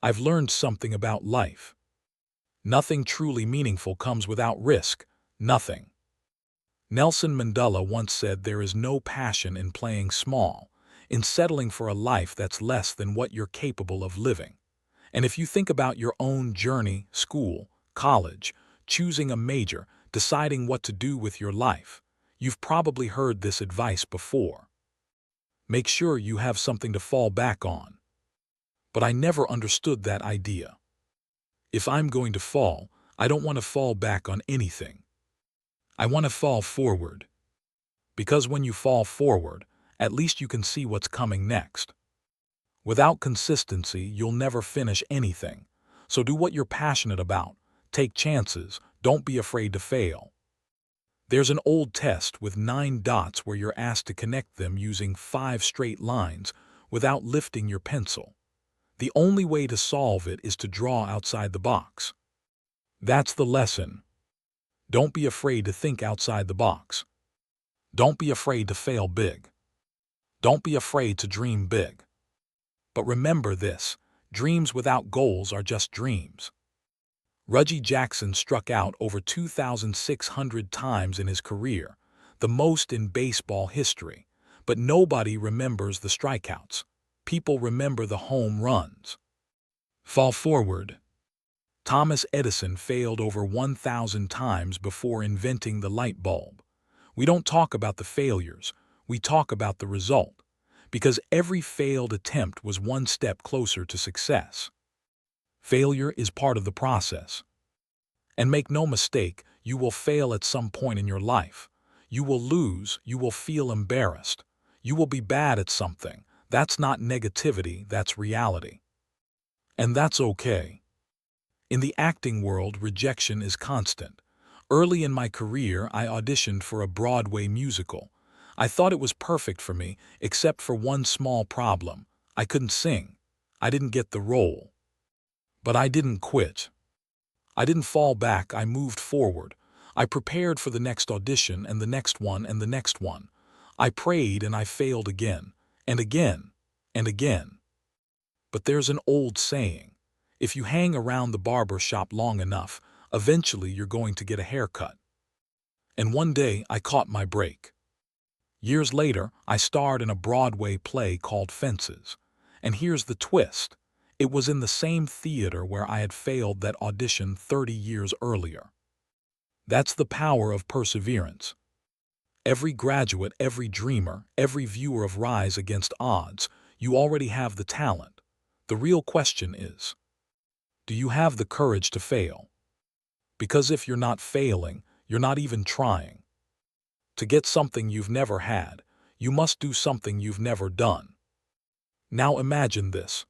I've learned something about life. Nothing truly meaningful comes without risk. Nothing. Nelson Mandela once said there is no passion in playing small, in settling for a life that's less than what you're capable of living. And if you think about your own journey, school, college, choosing a major, deciding what to do with your life, you've probably heard this advice before. Make sure you have something to fall back on. But I never understood that idea. If I'm going to fall, I don't want to fall back on anything. I want to fall forward. Because when you fall forward, at least you can see what's coming next. Without consistency, you'll never finish anything. So do what you're passionate about. Take chances. Don't be afraid to fail. There's an old test with 9 dots where you're asked to connect them using 5 straight lines without lifting your pencil. The only way to solve it is to draw outside the box. That's the lesson. Don't be afraid to think outside the box. Don't be afraid to fail big. Don't be afraid to dream big. But remember this, dreams without goals are just dreams. Reggie Jackson struck out over 2,600 times in his career, the most in baseball history, but nobody remembers the strikeouts. People remember the home runs. Fall forward. Thomas Edison failed over 1,000 times before inventing the light bulb. We don't talk about the failures, we talk about the result, because every failed attempt was one step closer to success. Failure is part of the process. And make no mistake, you will fail at some point in your life. You will lose, you will feel embarrassed. You will be bad at something. That's not negativity, that's reality. And that's okay. In the acting world, rejection is constant. Early in my career, I auditioned for a Broadway musical. I thought it was perfect for me, except for one small problem. I couldn't sing. I didn't get the role. But I didn't quit. I didn't fall back, I moved forward. I prepared for the next audition and the next one and the next one. I prayed and I failed again, and again, and again. But there's an old saying, if you hang around the barber shop long enough, eventually you're going to get a haircut. And one day I caught my break. Years later, I starred in a Broadway play called Fences. And here's the twist. It was in the same theater where I had failed that audition 30 years earlier. That's the power of perseverance. Every graduate, every dreamer, every viewer of Rise Against Odds, you already have the talent. The real question is, do you have the courage to fail? Because if you're not failing, you're not even trying. To get something you've never had, you must do something you've never done. Now imagine this.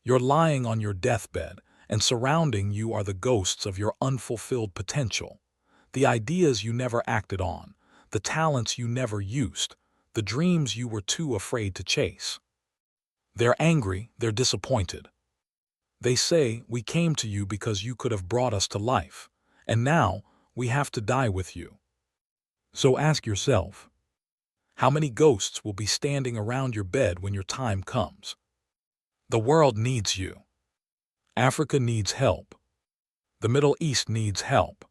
You're lying on your deathbed, and surrounding you are the ghosts of your unfulfilled potential, the ideas you never acted on, the talents you never used, the dreams you were too afraid to chase. They're angry, they're disappointed. They say, we came to you because you could have brought us to life, and now we have to die with you. So ask yourself, how many ghosts will be standing around your bed when your time comes? The world needs you. Africa needs help. The Middle East needs help.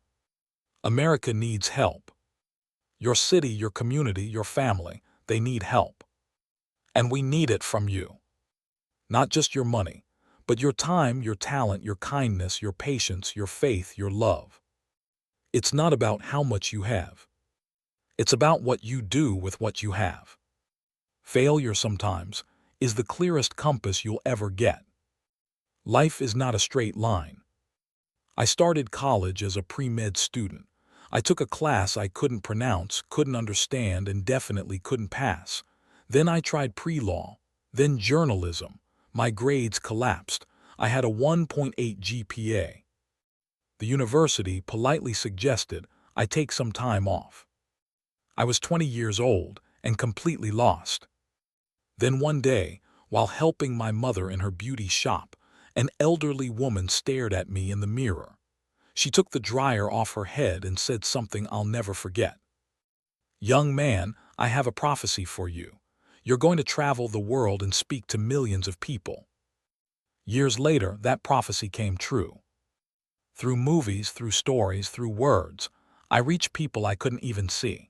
America needs help. Your city, your community, your family, they need help. And we need it from you. Not just your money, but your time, your talent, your kindness, your patience, your faith, your love. It's not about how much you have. It's about what you do with what you have. Failure sometimes is the clearest compass you'll ever get. Life is not a straight line. I started college as a pre-med student. I took a class I couldn't pronounce, couldn't understand, and definitely couldn't pass. Then I tried pre-law, then journalism. My grades collapsed. I had a 1.8 GPA. The university politely suggested I take some time off. I was 20 years old and completely lost. Then one day, while helping my mother in her beauty shop, an elderly woman stared at me in the mirror. She took the dryer off her head and said something I'll never forget. "Young man, I have a prophecy for you. You're going to travel the world and speak to millions of people." Years later, that prophecy came true. Through movies, through stories, through words, I reach people I couldn't even see.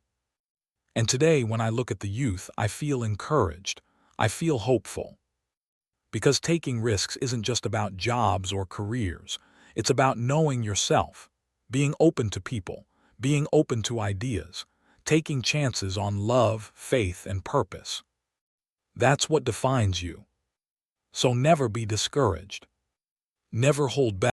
And today, when I look at the youth, I feel encouraged. I feel hopeful. Because taking risks isn't just about jobs or careers. It's about knowing yourself, being open to people, being open to ideas, taking chances on love, faith, and purpose. That's what defines you. So never be discouraged. Never hold back.